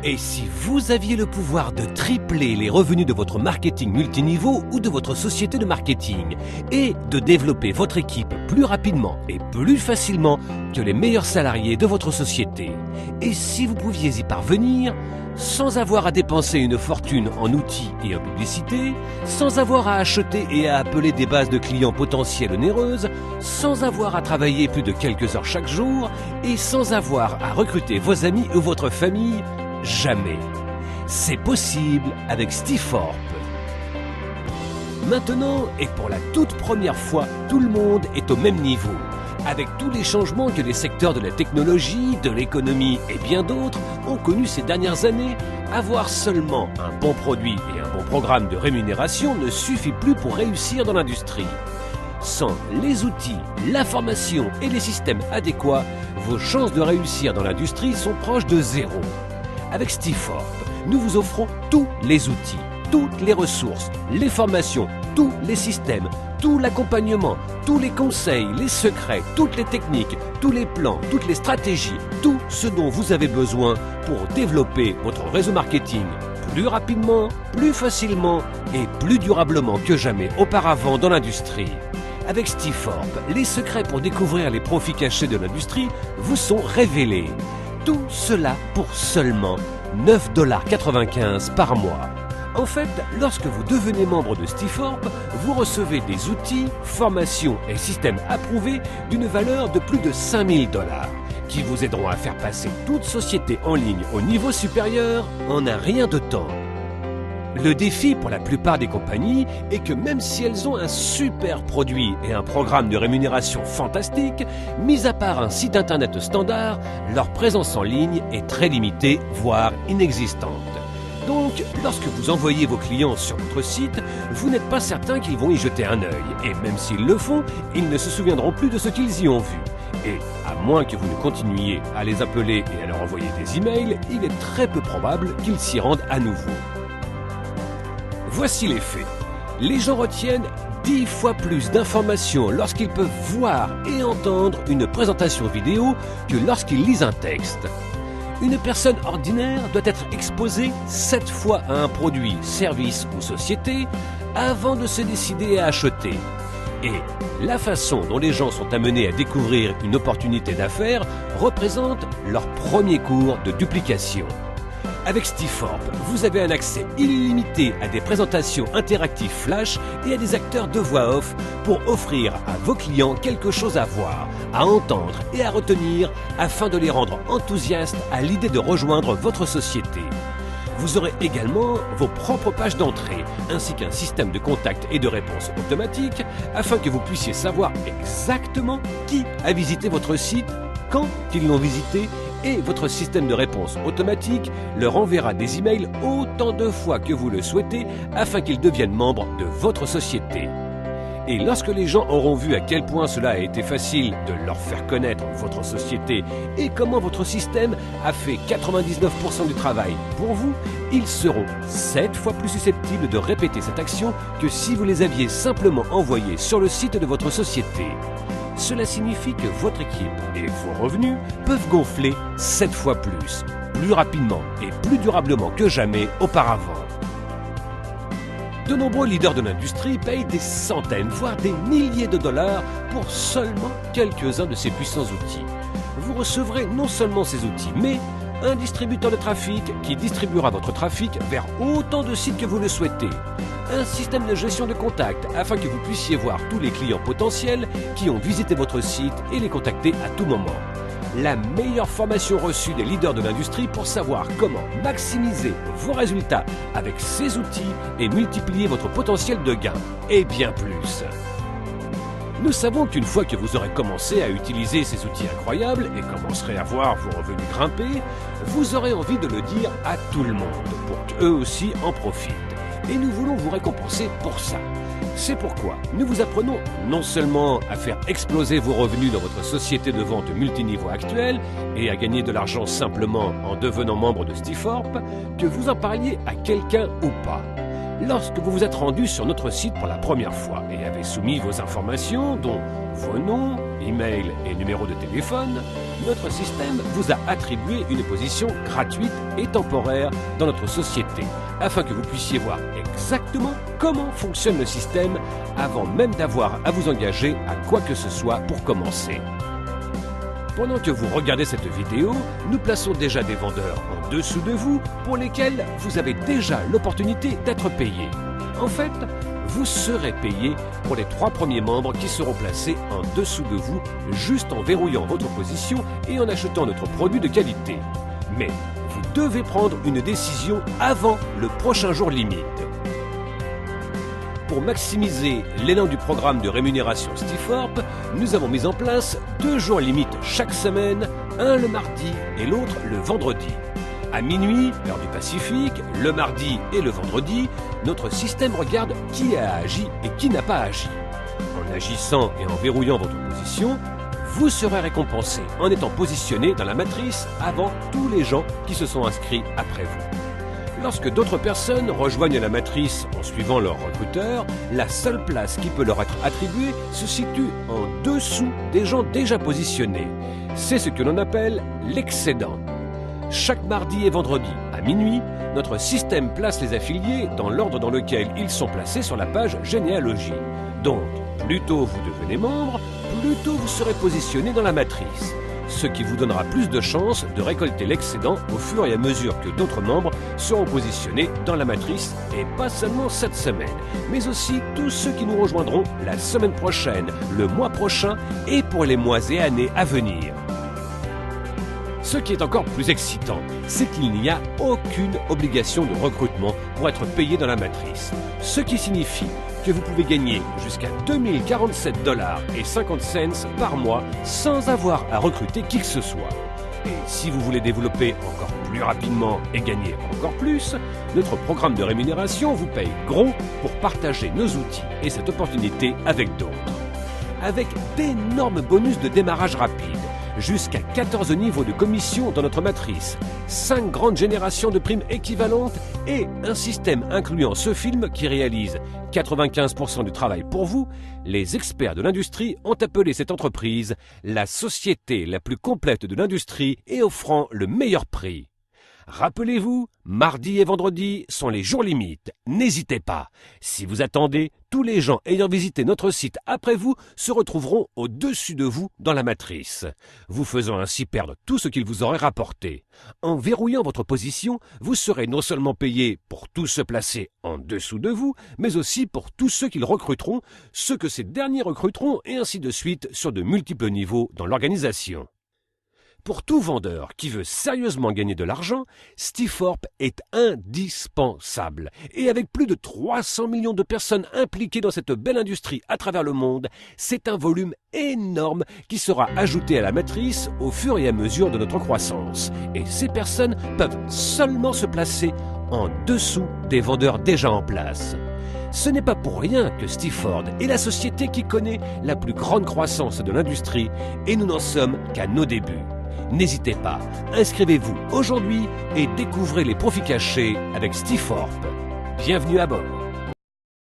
Et si vous aviez le pouvoir de tripler les revenus de votre marketing multiniveau ou de votre société de marketing et de développer votre équipe plus rapidement et plus facilement que les meilleurs salariés de votre société, et si vous pouviez y parvenir sans avoir à dépenser une fortune en outils et en publicité, sans avoir à acheter et à appeler des bases de clients potentielles onéreuses, sans avoir à travailler plus de quelques heures chaque jour et sans avoir à recruter vos amis ou votre famille, jamais. C'est possible avec Stiforp. Maintenant, et pour la toute première fois, tout le monde est au même niveau. Avec tous les changements que les secteurs de la technologie, de l'économie et bien d'autres ont connus ces dernières années, avoir seulement un bon produit et un bon programme de rémunération ne suffit plus pour réussir dans l'industrie. Sans les outils, la formation et les systèmes adéquats, vos chances de réussir dans l'industrie sont proches de zéro. Avec Stiforp, nous vous offrons tous les outils, toutes les ressources, les formations, tous les systèmes, tout l'accompagnement, tous les conseils, les secrets, toutes les techniques, tous les plans, toutes les stratégies, tout ce dont vous avez besoin pour développer votre réseau marketing plus rapidement, plus facilement et plus durablement que jamais auparavant dans l'industrie. Avec Stiforp, les secrets pour découvrir les profits cachés de l'industrie vous sont révélés. Tout cela pour seulement 9,95 $ par mois. En fait, lorsque vous devenez membre de Stiforp, vous recevez des outils, formations et systèmes approuvés d'une valeur de plus de 5 000 $ qui vous aideront à faire passer toute société en ligne au niveau supérieur en un rien de temps. Le défi pour la plupart des compagnies est que même si elles ont un super produit et un programme de rémunération fantastique, mis à part un site internet standard, leur présence en ligne est très limitée, voire inexistante. Donc, lorsque vous envoyez vos clients sur votre site, vous n'êtes pas certain qu'ils vont y jeter un œil. Et même s'ils le font, ils ne se souviendront plus de ce qu'ils y ont vu. Et à moins que vous ne continuiez à les appeler et à leur envoyer des emails, il est très peu probable qu'ils s'y rendent à nouveau. Voici les faits. Les gens retiennent 10 fois plus d'informations lorsqu'ils peuvent voir et entendre une présentation vidéo que lorsqu'ils lisent un texte. Une personne ordinaire doit être exposée 7 fois à un produit, service ou société avant de se décider à acheter. Et la façon dont les gens sont amenés à découvrir une opportunité d'affaires représente leur premier cours de duplication. Avec Stiforp, vous avez un accès illimité à des présentations interactives flash et à des acteurs de voix off pour offrir à vos clients quelque chose à voir, à entendre et à retenir afin de les rendre enthousiastes à l'idée de rejoindre votre société. Vous aurez également vos propres pages d'entrée, ainsi qu'un système de contact et de réponse automatique afin que vous puissiez savoir exactement qui a visité votre site, quand ils l'ont visité, et votre système de réponse automatique leur enverra des emails autant de fois que vous le souhaitez afin qu'ils deviennent membres de votre société. Et lorsque les gens auront vu à quel point cela a été facile de leur faire connaître votre société et comment votre système a fait 99% du travail pour vous, ils seront 7 fois plus susceptibles de répéter cette action que si vous les aviez simplement envoyés sur le site de votre société. Cela signifie que votre équipe et vos revenus peuvent gonfler 7 fois plus rapidement et plus durablement que jamais auparavant. De nombreux leaders de l'industrie payent des centaines, voire des milliers de dollars pour seulement quelques-uns de ces puissants outils. Vous recevrez non seulement ces outils, mais un distributeur de trafic qui distribuera votre trafic vers autant de sites que vous le souhaitez. Un système de gestion de contacts afin que vous puissiez voir tous les clients potentiels qui ont visité votre site et les contacter à tout moment. La meilleure formation reçue des leaders de l'industrie pour savoir comment maximiser vos résultats avec ces outils et multiplier votre potentiel de gain, et bien plus. Nous savons qu'une fois que vous aurez commencé à utiliser ces outils incroyables et commencerez à voir vos revenus grimper, vous aurez envie de le dire à tout le monde pour qu'eux aussi en profitent. Et nous voulons vous récompenser pour ça. C'est pourquoi nous vous apprenons non seulement à faire exploser vos revenus dans votre société de vente multiniveau actuelle et à gagner de l'argent simplement en devenant membre de Stiforp, que vous en parliez à quelqu'un ou pas. Lorsque vous vous êtes rendu sur notre site pour la première fois et avez soumis vos informations, dont vos noms, email et numéro de téléphone, notre système vous a attribué une position gratuite et temporaire dans notre société, afin que vous puissiez voir exactement comment fonctionne le système avant même d'avoir à vous engager à quoi que ce soit pour commencer. Pendant que vous regardez cette vidéo, nous plaçons déjà des vendeurs en dessous de vous pour lesquels vous avez déjà l'opportunité d'être payé. En fait, vous serez payé pour les 3 premiers membres qui seront placés en dessous de vous juste en verrouillant votre position et en achetant notre produit de qualité. Mais vous devez prendre une décision avant le prochain jour limite. Pour maximiser l'élan du programme de rémunération Stiforp, nous avons mis en place 2 jours limites chaque semaine, un le mardi et l'autre le vendredi. À minuit, heure du Pacifique, le mardi et le vendredi, notre système regarde qui a agi et qui n'a pas agi. En agissant et en verrouillant votre position, vous serez récompensé en étant positionné dans la matrice avant tous les gens qui se sont inscrits après vous. Lorsque d'autres personnes rejoignent la matrice en suivant leur recruteur, la seule place qui peut leur être attribuée se situe en dessous des gens déjà positionnés. C'est ce que l'on appelle l'excédent. Chaque mardi et vendredi à minuit, notre système place les affiliés dans l'ordre dans lequel ils sont placés sur la page généalogie. Donc, plus tôt vous devenez membre, plus tôt vous serez positionné dans la matrice. Ce qui vous donnera plus de chances de récolter l'excédent au fur et à mesure que d'autres membres seront positionnés dans la matrice, et pas seulement cette semaine, mais aussi tous ceux qui nous rejoindront la semaine prochaine, le mois prochain et pour les mois et années à venir. Ce qui est encore plus excitant, c'est qu'il n'y a aucune obligation de recrutement pour être payé dans la matrice, ce qui signifie que vous pouvez gagner jusqu'à 2047,50 $ par mois sans avoir à recruter qui que ce soit. Et si vous voulez développer encore plus rapidement et gagner encore plus, notre programme de rémunération vous paye gros pour partager nos outils et cette opportunité avec d'autres. Avec d'énormes bonus de démarrage rapide, jusqu'à 14 niveaux de commission dans notre matrice, 5 grandes générations de primes équivalentes et un système incluant ce film qui réalise 95% du travail pour vous, les experts de l'industrie ont appelé cette entreprise la société la plus complète de l'industrie et offrant le meilleur prix. Rappelez-vous, mardi et vendredi sont les jours limites. N'hésitez pas. Si vous attendez, tous les gens ayant visité notre site après vous se retrouveront au-dessus de vous dans la matrice, vous faisant ainsi perdre tout ce qu'ils vous auraient rapporté. En verrouillant votre position, vous serez non seulement payé pour tous ceux placés en dessous de vous, mais aussi pour tous ceux qu'ils recruteront, ceux que ces derniers recruteront et ainsi de suite sur de multiples niveaux dans l'organisation. Pour tout vendeur qui veut sérieusement gagner de l'argent, Stiforp est indispensable. Et avec plus de 300 millions de personnes impliquées dans cette belle industrie à travers le monde, c'est un volume énorme qui sera ajouté à la matrice au fur et à mesure de notre croissance. Et ces personnes peuvent seulement se placer en dessous des vendeurs déjà en place. Ce n'est pas pour rien que Stiforp est la société qui connaît la plus grande croissance de l'industrie et nous n'en sommes qu'à nos débuts. N'hésitez pas, inscrivez-vous aujourd'hui et découvrez les profits cachés avec Stiforp. Bienvenue à bord.